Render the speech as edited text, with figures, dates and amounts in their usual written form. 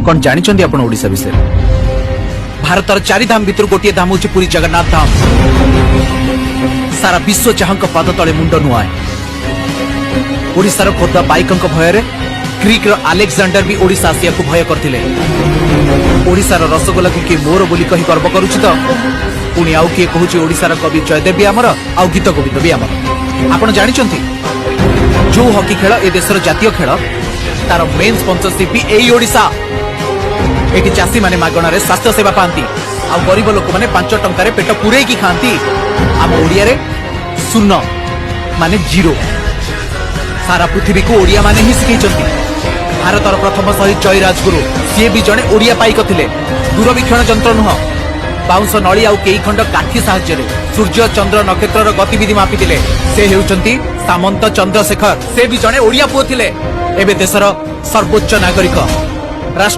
कौन जानी आपण ओडिशा विषय भारतर चारि धाम भितर गोटे धाम हूँ पुरी जगन्नाथ धाम। सारा विश्व जहां पाद तले मुंड नुआए ओडिशार खोदा पाइकंक भयर ग्रीक आलेक्सांडर भी ओडिशा आसिया को भय करथिले। ओडिशार रसगोल्ला को किए मोर बोली कही गर्व करुछि तो पुणी आउ किए कहूछि ओडिशार कवि जयदेव भी आमर आउ गीत गोविंद भी आमर। आपण जानिछंती जो हॉकी खेल ए देशर जातीय खेल तार मेन स्पॉन्सरशिप भी एई ओडिशा। एटी चाषी माने मागणारे स्वास्थ्य सेवा पाती आ गरीब लोक माने 5 टंकारे पेट पुरे की खाती। आम ओडिया रे शून्य माने जीरो। सारा पृथ्वी को ओडिया माने ही शिखैछंती। भारतर प्रथम शहीद जय राजगुरु सी भी जड़े ओडिया पाइक थिले। दूरवीक्षण जंत्र नुह बाउंश नली आउ कई खंड काठी साहाय्य सूर्य चंद्र नक्षत्र गतिविधि मापिथिले। से हेउचंती सामंत चंद्रशेखर। से भी जड़े ओडिया पुओ थिले। एबे देशर सर्वोच्च नागरिक